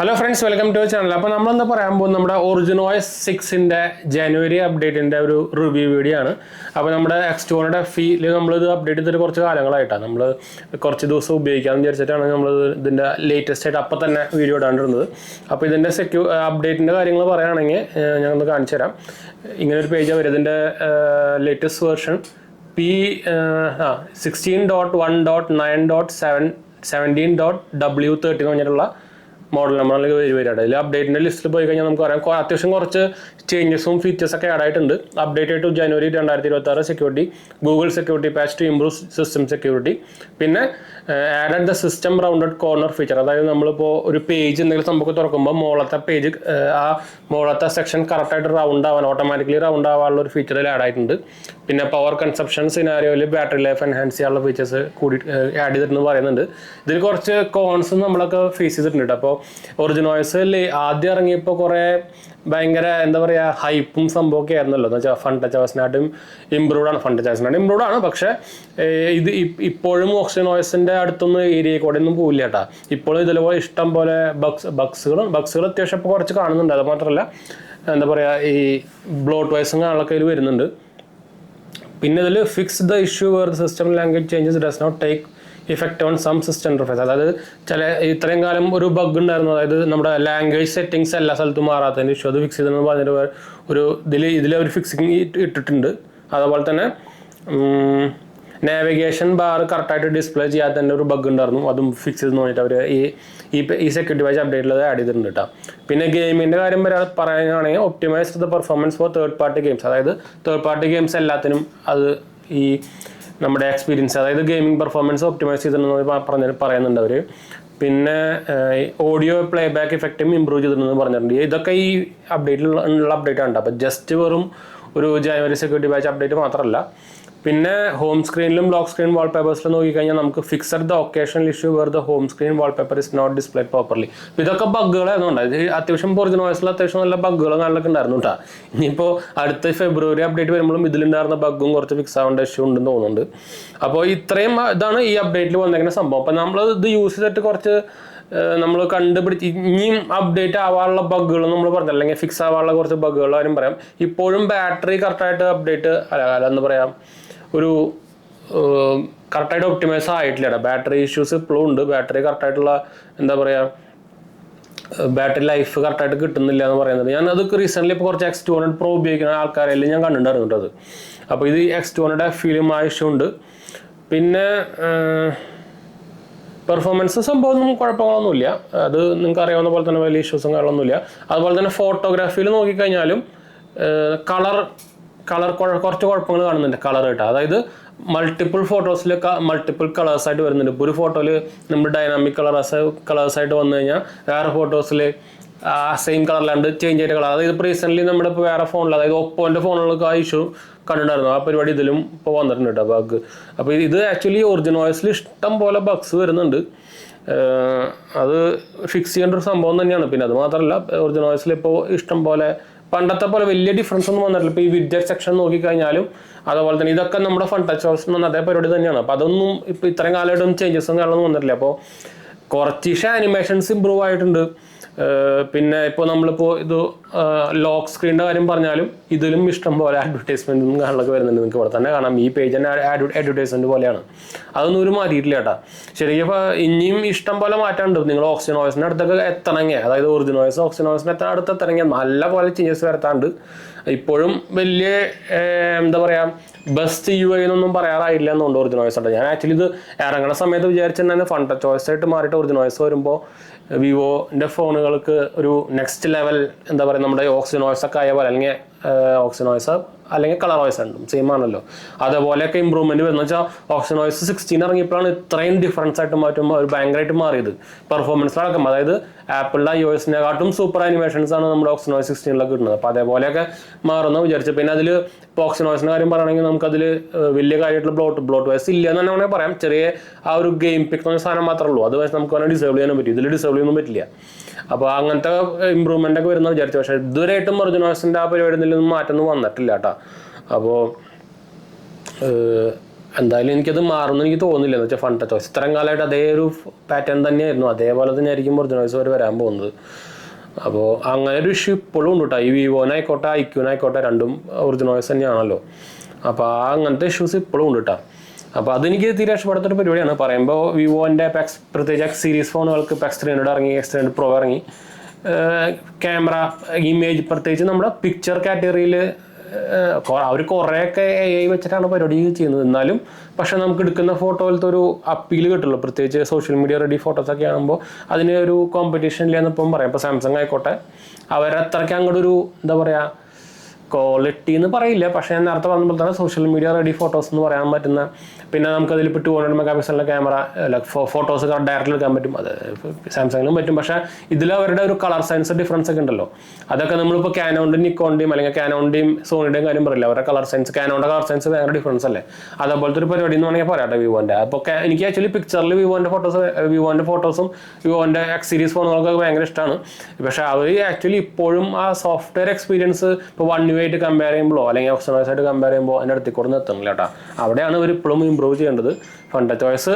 Hello friends, welcome to channel. അപ്പോൾ നമ്മളെന്താ പറയാൻ പോകുന്നത് നമ്മുടെ OriginOS 6ന്റെ ജനുവരി അപ്ഡേറ്റിൻ്റെ ഒരു റിവ്യൂ വീഡിയോ ആണ്. അപ്പോൾ നമ്മുടെ X2ന്റെ ഫീൽ നമ്മളിത് അപ്ഡേറ്റ് ചെയ്തിട്ട് കുറച്ച് കാലങ്ങളായിട്ടാണ് നമ്മൾ കുറച്ച് ദിവസം ഉപയോഗിക്കാമെന്ന് വിചാരിച്ചിട്ടാണ് നമ്മൾ ഇതിൻ്റെ ലേറ്റസ്റ്റ് ആയിട്ട് അപ്പം തന്നെ വീഡിയോ ഇടാണ്ടിരുന്നത്. അപ്പോൾ ഇതിൻ്റെ അപ്ഡേറ്റിൻ്റെ കാര്യങ്ങൾ പറയുകയാണെങ്കിൽ ഞങ്ങളൊന്ന് കാണിച്ചു തരാം. ഇങ്ങനൊരു പേജാണ് വരും. ഇതിൻ്റെ ലേറ്റസ്റ്റ് വേർഷൻ P16.1.9.17.W30 എന്ന് പറഞ്ഞിട്ടുള്ള മോഡൽ നമ്മളിൽ വരികയാണ്. ഇതിൽ അപ്ഡേറ്റിൻ്റെ ലിസ്റ്റിൽ പോയി കഴിഞ്ഞാൽ നമുക്ക് പറയാം അത്യാവശ്യം കുറച്ച് ചേഞ്ചസും ഫീച്ചേഴ്സൊക്കെ ആഡ് ആയിട്ടുണ്ട്. അപ്ഡേറ്റ് ആയിട്ട് ജനുവരി 2026 security, Google security patch to improve system security, പിന്നെ added the system rounded corner feature. അതായത് നമ്മളിപ്പോൾ ഒരു പേജ് എന്തെങ്കിലും സംഭവം തുറക്കുമ്പോൾ മുകളത്തെ പേജ് ആ മുകളത്തെ സെക്ഷൻ കറക്റ്റായിട്ട് റൗണ്ട് ആവാൻ ഓട്ടോമാറ്റിക്കലി റൗണ്ട് ആവാനുള്ള ഒരു ഫീച്ചറിൽ ആഡ് ആയിട്ടുണ്ട്. പിന്നെ പവർ കൺസപ്ഷൻ സിനാരിയോയിൽ ബാറ്ററി ലൈഫ് എൻഹാൻസ് ചെയ്യാനുള്ള ഫീച്ചേഴ്സ് കൂടി ആഡ് ചെയ്തിട്ടെന്ന് പറയുന്നുണ്ട്. ഇതിൽ കുറച്ച് കോൺസ് നമ്മളൊക്കെ ഫേസ് ചെയ്തിട്ടുണ്ട്. അപ്പോൾ OriginOS ആദ്യം ഇറങ്ങിയപ്പോൾ കുറേ ഭയങ്കര എന്താ പറയുക ഹൈപ്പും സംഭവമൊക്കെ ആയിരുന്നല്ലോ. എന്ന് വെച്ചാൽ FunTouchOSനായിട്ടും ഇമ്പ്രൂവ്ഡ് ആണ്. പക്ഷേ ഇത് ഇപ്പോഴും OriginOSന്റെ അടുത്തൊന്നും ഏരിയയിൽ കൂടെ ഒന്നും പോവില്ല കേട്ടോ. ഇപ്പോഴും ഇതിലെ ഇഷ്ടം പോലെ ബഗ്സുകൾ അത്യാവശ്യം ഇപ്പോൾ കുറച്ച് കാണുന്നുണ്ട്. അത് മാത്രമല്ല എന്താ പറയുക ഈ ബ്ലോട്ട് വൈസും കാണാനൊക്കെ ഇതിൽ വരുന്നുണ്ട്. പിന്നെ ഇതിൽ fix the issue where the system language changes does not take effect on some system interface. അതായത് ഇത്രയും കാലം ഒരു ബഗ് ഉണ്ടായിരുന്നു. അതായത് നമ്മുടെ ലാംഗ്വേജ് സെറ്റിങ്സ് എല്ലാ സ്ഥലത്തും മാറാത്തതിൻ്റെ ഇഷ്യൂ അത് ഫിക്സ് ചെയ്തെന്ന് പറഞ്ഞിട്ട് ഒരു ഇതിൽ ഒരു ഫിക്സിങ് ഇട്ടിട്ടുണ്ട്. അതുപോലെ തന്നെ നാവിഗേഷൻ ബാർ കറക്റ്റായിട്ട് ഡിസ്പ്ലേ ചെയ്യാത്തതിൻ്റെ ഒരു ബഗ് ഉണ്ടായിരുന്നു. അതും ഫിക്സ് ചെയ്ത് നോക്കിയിട്ട് അവർ ഈ സെക്യൂരിറ്റി വാച്ച് അപ്ഡേറ്റിൽ അത് ആഡ് ചെയ്തിട്ടുണ്ട് കേട്ടോ. പിന്നെ ഗെയിമിൻ്റെ കാര്യം പറയുകയാണെങ്കിൽ optimized the performance for third party games. അതായത് തേർഡ് പാർട്ടി ഗെയിംസ് എല്ലാത്തിനും അത് ഈ നമ്മുടെ എക്സ്പീരിയൻസ് അതായത് ഗെയിമിംഗ് പെർഫോമൻസ് ഒപ്റ്റിമൈസ് ചെയ്തിട്ടുണ്ടെന്ന് പറയുന്നുണ്ട് അവർ. പിന്നെ ഓഡിയോ പ്ലേ ബാക്ക് ഇഫക്റ്റും ഇമ്പ്രൂവ് ചെയ്തിട്ടുണ്ടെന്ന് പറഞ്ഞിട്ടുണ്ട്. ഇതൊക്കെ ഈ അപ്ഡേറ്റിലുള്ള അപ്ഡേറ്റ് ആണ്. അപ്പോൾ ജസ്റ്റ് വെറും ഒരു ജനുവരി സെക്യൂരിറ്റി ബാച്ച് അപ്ഡേറ്റ് മാത്രമല്ല. പിന്നെ ഹോം സ്ക്രീനിലും ലോക്ക് സ്ക്രീൻ വാൾപേപ്പേഴ്സിലും നോക്കിക്കഴിഞ്ഞാൽ നമുക്ക് fixed the occasional issue where the home screen wallpaper is not displayed properly. അപ്പോൾ ഇതൊക്കെ ബഗ്ഗുകളായിരുന്നു ഉണ്ടായത്. അത്യാവശ്യം OriginOSൽ അത്യാവശ്യം നല്ല ബഗ്ഗുകൾ കാണലൊക്കെ ഉണ്ടായിരുന്നു കേട്ടോ. ഇനിയിപ്പോൾ അടുത്ത ഫെബ്രുവരി അപ്ഡേറ്റ് വരുമ്പോഴും ഇതിലുണ്ടായിരുന്ന ബഗ്ഗും കുറച്ച് ഫിക്സ് ആവേണ്ട ഇഷ്യൂ ഉണ്ടെന്ന് തോന്നുന്നുണ്ട്. അപ്പോൾ ഇത്രയും ഇതാണ് ഈ അപ്ഡേറ്റിൽ വന്നേക്കുന്ന സംഭവം. അപ്പോൾ നമ്മൾ ഇത് യൂസ് ചെയ്തിട്ട് കുറച്ച് നമ്മൾ കണ്ടുപിടിച്ച് ഇനിയും അപ്ഡേറ്റ് ആവാനുള്ള ബഗ്ഗുകൾ നമ്മൾ പറഞ്ഞില്ല, അല്ലെങ്കിൽ ഫിക്സ് ആവാനുള്ള കുറച്ച് ബഗ്ഗുകൾ ആരും പറയാം. ഇപ്പോഴും ബാറ്ററി കറക്റ്റായിട്ട് അപ്ഡേറ്റ് എന്താ പറയുക ഒരു കറക്റ്റായിട്ട് ഒപ്റ്റിമൈസ് ആയിട്ടില്ല. ബാറ്ററി ഇഷ്യൂസ് ഇപ്പോഴും ഉണ്ട്. ബാറ്ററി കറക്റ്റായിട്ടുള്ള എന്താ പറയുക ബാറ്ററി ലൈഫ് കറക്റ്റായിട്ട് കിട്ടുന്നില്ല എന്ന് പറയുന്നത്. ഞാനത് റീസെൻ്റ്ലി ഇപ്പോൾ കുറച്ച് X200 Pro ഉപയോഗിക്കുന്ന ആൾക്കാരെല്ലാം ഞാൻ കണ്ടിട്ടുണ്ടായിരുന്നു അത്. അപ്പോൾ ഇത് X200 ഫീലുമായ ഇഷ്യൂ ഉണ്ട്. പിന്നെ പെർഫോമൻസ് സംഭവമൊന്നും കുഴപ്പങ്ങളൊന്നുമില്ല. അത് നിങ്ങൾക്ക് അറിയാവുന്ന പോലെ തന്നെ വലിയ ഇഷ്യൂസും കാര്യങ്ങളൊന്നുമില്ല. അതുപോലെ തന്നെ ഫോട്ടോഗ്രാഫിയിൽ നോക്കിക്കഴിഞ്ഞാലും കളർ കുറച്ച് കുഴപ്പങ്ങൾ കാണുന്നുണ്ട്. കളർ കേട്ടോ, അതായത് മൾട്ടിപ്പിൾ ഫോട്ടോസിൽ മൾട്ടിപ്പിൾ കളേഴ്സായിട്ട് വരുന്നുണ്ട്. ഇപ്പോൾ ഒരു ഫോട്ടോയിൽ നമ്മൾ ഡൈനാമിക് കളേഴ്സായിട്ട് വന്നു കഴിഞ്ഞാൽ വേറെ ഫോട്ടോസിൽ ആ സെയിം കളറിലാണ്ട് ചേഞ്ച് ആയിട്ട് കളർ. അതായത് ഇപ്പോൾ റീസെൻ്റ്ലി നമ്മുടെ ഇപ്പോൾ വേറെ ഫോണിൽ അതായത് ഒപ്പോൻ്റെ ഫോണുകൾക്ക് ആ ഇഷ്യൂ കണ്ടിട്ടുണ്ടായിരുന്നു. ആ പരിപാടി ഇതിലും ഇപ്പോൾ വന്നിട്ടുണ്ട് കേട്ടോ ബഗ്. അപ്പോൾ ഇത് ആക്ച്വലി OriginOSൽ ഇഷ്ടം പോലെ ബഗ്സ് വരുന്നുണ്ട്. അത് ഫിക്സ് ചെയ്യേണ്ട ഒരു സംഭവം തന്നെയാണ്. പിന്നെ അത് മാത്രമല്ല OriginOSൽ ഇപ്പോൾ ഇഷ്ടം പോലെ പണ്ടത്തെ പോലെ വലിയ ഡിഫറൻസ് ഒന്നും വന്നിട്ടില്ല. ഇപ്പോൾ ഈ വിഡ്ജറ്റ് സെക്ഷൻ നോക്കിക്കഴിഞ്ഞാലും അതുപോലെ തന്നെ ഇതൊക്കെ നമ്മുടെ FunTouchOS അതേ പരിപാടി തന്നെയാണ്. അപ്പോൾ അതൊന്നും ഇപ്പോൾ ഇത്രയും കാലമായിട്ടും ചേഞ്ചസും കാര്യങ്ങളൊന്നും വന്നിട്ടില്ല. അപ്പോൾ കുറച്ച് ആനിമേഷൻസ് ഇമ്പ്രൂവ് ആയിട്ടുണ്ട്. പിന്നെ ഇപ്പോൾ നമ്മളിപ്പോൾ ഇത് ലോക്ക് സ്ക്രീനിൻ്റെ കാര്യം പറഞ്ഞാലും ഇതിലും ഇഷ്ടം പോലെ അഡ്വർടൈസ്മെൻറ്റും കാര്യങ്ങളൊക്കെ വരുന്നുണ്ട്. നിങ്ങൾക്ക് ഇവിടെ തന്നെ കാണാം. ഈ പേജ് തന്നെ അഡ്വർടൈസ്മെൻറ്റ് പോലെയാണ്. അതൊന്നും ഒരു മാറ്റിയിട്ടില്ല കേട്ടോ. ശരിക്കും ഇപ്പോൾ ഇനിയും ഇഷ്ടം പോലെ മാറ്റാനുണ്ട്. നിങ്ങൾ OriginOSന്റെ അടുത്തൊക്കെ എത്തണമെങ്കിൽ, അതായത് OriginOSന്റെ അടുത്ത് എത്തണമെങ്കിൽ നല്ല പോലെ ചേഞ്ചസ് വരുത്താണ്ട്. ഇപ്പോഴും വലിയ എന്താ പറയുക ബെസ്റ്റ് UI എന്നൊന്നും പറയാറായില്ല എന്നുണ്ട് OriginOS ഉണ്ട്. ഞാൻ ആക്ച്വലി ഇത് ഇറങ്ങുന്ന സമയത്ത് വിചാരിച്ചിട്ടുണ്ടായിരുന്നു FunTouchOS ആയിട്ട് മാറിയിട്ട് OriginOS വരുമ്പോൾ വിവോൻ്റെ ഫോണുകൾക്ക് ഒരു നെക്സ്റ്റ് ലെവൽ എന്താ പറയുക നമ്മുടെ OriginOS ഒക്കെ ആയ പോലെ, അല്ലെങ്കിൽ OriginOS അല്ലെങ്കിൽ ColorOS രണ്ടും സെയിം ആണല്ലോ, അതേപോലെയൊക്കെ ഇമ്പ്രൂവ്മെൻറ്റ് വരുന്നത് വെച്ചാൽ OriginOS 16 ഇറങ്ങിയപ്പോഴാണ് ഇത്രയും ഡിഫറൻസ് ആയിട്ട് മാറ്റുമ്പോൾ ഒരു ഭയങ്കരമായിട്ട് മാറിയത് പെർഫോമൻസിലടക്കം. അതായത് ആപ്പിളിൻ്റെ iOSനെക്കാട്ടും സൂപ്പർ ആനിമേഷൻസ് ആണ് നമ്മുടെ OriginOS 16 കിട്ടുന്നത്. അപ്പോൾ അതേപോലെയൊക്കെ മാറുമെന്ന് വിചാരിച്ചു. പിന്നെ അതിൽ ഇപ്പോൾ OriginOSന്റെ കാര്യം പറയുകയാണെങ്കിൽ നമുക്കതിൽ വലിയ കാര്യമായിട്ടുള്ള ബ്ലോട്ട് വൈസ് ഇല്ല എന്ന് തന്നെ വേണമെങ്കിൽ പറയാം. ചെറിയ ആ ഒരു ഗെയിം പിക്ക് എന്ന സാധനം മാത്രമേ ഉള്ളൂ. അത് വെച്ച് നമുക്ക് വേണമെങ്കിൽ ഡിസേബിൾ ചെയ്യാനും പറ്റും. ഇതിൽ ഡിസേബിൾ ചെയ്യാനൊന്നും പറ്റില്ല. അപ്പോൾ അങ്ങനത്തെ ഇമ്പ്രൂവ്മെൻ്റ് ഒക്കെ വരുന്ന വിചാരിച്ചു. പക്ഷേ ഇതുവരെയായിട്ടും OriginOSന്റെ ആ പരിപാടിയിൽ നിന്നും മാറ്റമൊന്നും വന്നിട്ടില്ല കേട്ടോ. അപ്പോൾ എന്തായാലും എനിക്കത് മാറുമെന്ന് എനിക്ക് തോന്നുന്നില്ല. എന്ന് വെച്ചാൽ ഫ്രണ്ട് ചോയ്സ് ഇത്രയും കാലമായിട്ട് അതേ ഒരു പാറ്റേൺ തന്നെയായിരുന്നു, അതേപോലെ തന്നെ ആയിരിക്കും ഒറിജിനൽ ചോയ്സ് വരെ വരാൻ പോകുന്നത്. അപ്പോൾ അങ്ങനെ ഒരു ഇഷ്യൂ ഇപ്പോഴും ഉണ്ട് കേട്ടോ. ഈ വിവോനായിക്കോട്ടെ ഐക്യൂനായിക്കോട്ടെ രണ്ടും ഒറിജിനൽ ചോയ്സ് തന്നെയാണല്ലോ. അപ്പോൾ അങ്ങനത്തെ ഇഷ്യൂസ് ഇപ്പോഴും ഉണ്ട് കേട്ടോ. അപ്പോൾ അതെനിക്ക് തീരെ ഇഷ്ടപ്പെടുത്തൊരു പരിപാടിയാണ്. പറയുമ്പോൾ വിവോൻ്റെ പ്രത്യേകിച്ച് എക്സ് സീരീസ് ഫോണുകൾക്ക് ഇപ്പോൾ X300 ഇറങ്ങി, X300 Pro ഇറങ്ങി. ക്യാമറ ഇമേജ് പ്രത്യേകിച്ച് നമ്മുടെ പിക്ചർ കാറ്റഗറിയിൽ അവർ കുറേയൊക്കെ AI വെച്ചിട്ടാണ് പരിപാടി ചെയ്യുന്നത്. എന്നാലും പക്ഷെ നമുക്ക് എടുക്കുന്ന ഫോട്ടോയിലത്തെ ഒരു അപ്പീൽ കിട്ടുള്ളൂ. പ്രത്യേകിച്ച് സോഷ്യൽ മീഡിയ റെഡി ഫോട്ടോസൊക്കെ ആകുമ്പോൾ അതിന് ഒരു കോമ്പറ്റീഷൻ ഇല്ലയെന്ന് ഇപ്പം പറയാം. ഇപ്പോൾ സാംസങ് ആയിക്കോട്ടെ അവരത്രയ്ക്ക് അങ്ങോട്ട് ഒരു എന്താ പറയുക ക്വാളിറ്റി എന്ന് പറയില്ല, പക്ഷേ ഞാൻ നേരത്തെ പറഞ്ഞപ്പോൾ തന്നെ സോഷ്യൽ മീഡിയ റെഡി ഫോട്ടോസ് എന്ന് പറയാൻ പറ്റുന്ന, പിന്നെ നമുക്കതിൽ ഇപ്പോൾ 200 മെഗാപിക്സലിൻ്റെ ക്യാമറ ഫോട്ടോസ് ഡയറക്റ്റ് എടുക്കാൻ പറ്റും. അത് സാംസങ്ങിലും പറ്റും. പക്ഷേ ഇതിൽ അവരുടെ ഒരു കളർ സയൻസ് ഡിഫറൻസ് ഒക്കെ ഉണ്ടല്ലോ. അതൊക്കെ നമ്മളിപ്പോൾ കാനോണിൻ്റെയും നിക്കോണിൻ്റെയും അല്ലെങ്കിൽ കാനോണിൻ്റെയും സോണിയുടെയും കാര്യം പറയില്ല. അവരുടെ കളർ സയൻസ്, കാനോണിൻ്റെ കളർ സയൻസ് ഭയങ്കര ഡിഫറൻസ് അല്ലേ. അതേപോലത്തെ ഒരു പരിപാടി എന്ന് വേണമെങ്കിൽ പറയാട്ടെ വിവോൻ്റെ. അപ്പോൾ എനിക്ക് ആക്ച്വലി പിക്ചറിൽ വിവോൻ്റെ ഫോട്ടോസും വിവോൻ്റെ എക്സ് സീരീസ് ഫോണുകളൊക്കെ ഭയങ്കര ഇഷ്ടമാണ്. പക്ഷേ അവർ ആക്ച്വലി ഇപ്പോഴും ആ സോഫ്റ്റ്വെയർ എക്സ്പീരിയൻസ് ഇപ്പോൾ വൺ യു ആയിട്ട് കമ്പയർ ചെയ്യുമ്പോൾ അല്ലെങ്കിൽ എക്സ്റ്റേണൽ ആയിട്ട് കമ്പയർ ചെയ്യുമ്പോൾ അതിൻ്റെ അടുത്ത് കൂടെ എത്തുന്നില്ല കേട്ടോ. അവിടെയാണ് ഇവർ ഇപ്പോഴും ഇമ്പ്രൂവ് ചെയ്യേണ്ടത്. ഫ്രണ്ട് ചോയ്സ്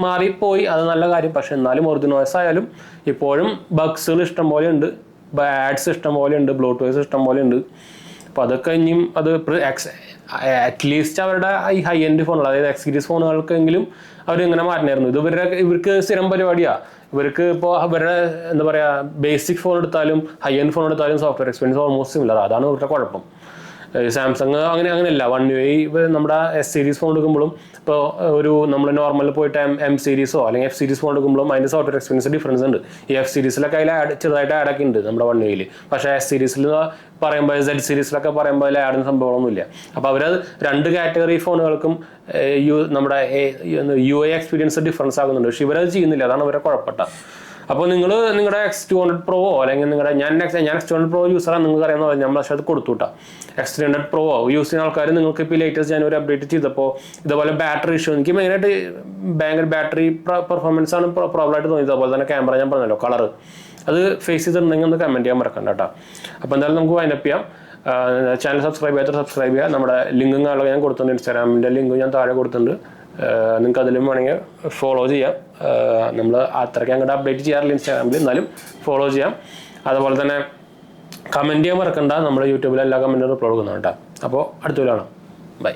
മാറിപ്പോയി, അത് നല്ല കാര്യം. പക്ഷെ എന്നാലും ഒറിജിനൽ ചോയ്സ് ആയാലും ഇപ്പോഴും ബഗ്സുകൾ ഇഷ്ടം പോലെ ഉണ്ട്, ആഡ്സ് ഇഷ്ടം പോലെ ഉണ്ട്, ബ്ലൂടൂത്ത് ഇഷ്ടം പോലെ ഉണ്ട്. അപ്പോൾ അതൊക്കെ ഇനിയും അത് അറ്റ്ലീസ്റ്റ് അവരുടെ ഈ ഹൈ എൻഡ് ഫോണുകൾ, അതായത് എക്സ് സീരീസ് ഫോണുകൾക്കെങ്കിലും അവരിങ്ങനെ മാറ്റണമായിരുന്നു. ഇത് ഇവർക്ക് സ്ഥിരം പരിപാടിയാണ്. ഇവർക്ക് ഇപ്പോൾ അവരുടെ എന്താ പറയുക ബേസിക് ഫോൺ എടുത്താലും ഹൈ എൻഡ് ഫോൺ എടുത്താലും സോഫ്റ്റ്വെയർ എക്സ്പീരിയൻസ് ഓൾമോസ്റ്റ് സിമിലർ. അതാണ് ഇവരുടെ കുഴപ്പം. സാംസങ് അങ്ങനെയല്ല. വൺ യു ഐ നമ്മുടെ എസ് സീരീസ് ഫോൺ എടുക്കുമ്പോഴും ഇപ്പോൾ ഒരു നമ്മൾ നോർമലിൽ പോയിട്ട് എം സീരീസോ അല്ലെങ്കിൽ എഫ് സീരീസ് ഫോൺ എടുക്കുമ്പോഴും അതിൻ്റെ സോഫ്റ്റ്വെയർ എക്സ്പീരിയൻസ് ഡിഫറൻസ് ഉണ്ട്. ഈ എഫ് സീരീസിലൊക്കെ അതിൽ ചെറുതായിട്ട് ആഡൊക്കെ ഉണ്ട് നമ്മുടെ വൺ യു ഐയിൽ. പക്ഷേ എസ് സീരീസിൽ പറയുമ്പോൾ സെഡ് സീരീസിലൊക്കെ പറയുമ്പോൾ അതിൽ ആഡുന്ന സംഭവങ്ങളൊന്നുമില്ല. അപ്പോൾ അവരത് രണ്ട് കാറ്റഗറി ഫോണുകൾക്കും നമ്മുടെ യു ഐ എക്സ്പീരിയൻസ് ഡിഫറൻസ് ആകുന്നുണ്ട്. പക്ഷേ ഇവരത് ചെയ്യുന്നില്ല. അതാണ് ഇവരെ കുഴപ്പപ്പെട്ട. അപ്പോൾ നിങ്ങൾ നിങ്ങളുടെ X200 Pro അല്ലെങ്കിൽ നിങ്ങളുടെ ഞാൻ X200 Pro യൂസറാണ്, നിങ്ങൾക്ക് അറിയാവുന്ന നമ്മൾ പക്ഷേ അത് കൊടുത്തുവിട്ടാ. X300 Pro യൂസ് ചെയ്യുന്ന ആൾക്കാർ നിങ്ങൾക്ക് ഇപ്പോൾ ലേറ്റസ്റ്റ് ഞാൻ ഒരു അപ്ഡേറ്റ് ചെയ്തപ്പോൾ ഇതുപോലെ ബാറ്ററി ഇഷ്യൂ, എനിക്ക് മെയിനായിട്ട് ഭയങ്കര ബാറ്ററി പെർഫോമൻസ് ആണ് പ്രോബ്ലം ആയിട്ട് തോന്നിയത്. അതുപോലെ തന്നെ ക്യാമറ ഞാൻ പറഞ്ഞല്ലോ കളർ അത് ഫേസ് ചെയ്തിട്ടുണ്ടെങ്കിൽ ഒന്ന് കമൻറ്റ് ചെയ്യാൻ മറക്കണ്ട കേട്ടോ. അപ്പോൾ എന്തായാലും നമുക്ക് വൈൻഡപ്പ് ചെയ്യാം. ചാനൽ സബ്സ്ക്രൈബ് ചെയ്യുക. നമ്മുടെ ലിങ്കും കാര്യങ്ങളൊക്കെ ഞാൻ കൊടുത്തിട്ടുണ്ട്. ഇൻസ്റ്റാഗ്രാമിൻ്റെ ലിങ്ക് ഞാൻ താഴെ കൊടുത്തിട്ടുണ്ട്. നിങ്ങൾക്ക് അതിലും വേണമെങ്കിൽ ഫോളോ ചെയ്യാം. നമ്മൾ അത്രയ്ക്ക് അങ്ങോട്ട് അപ്ഡേറ്റ് ചെയ്യാറില്ല ഇൻസ്റ്റാഗ്രാമിൽ, എന്നാലും ഫോളോ ചെയ്യാം. അതുപോലെ തന്നെ കമൻറ്റ് ചെയ്യാൻ മറക്കണ്ട. നമ്മൾ യൂട്യൂബിൽ എല്ലാ കമൻറ്റും റിപ്ലൈ കൊടുക്കുന്നുണ്ട് കേട്ടോ. അപ്പോൾ അടുത്ത വീഡിയോ കാണാം. ബൈ.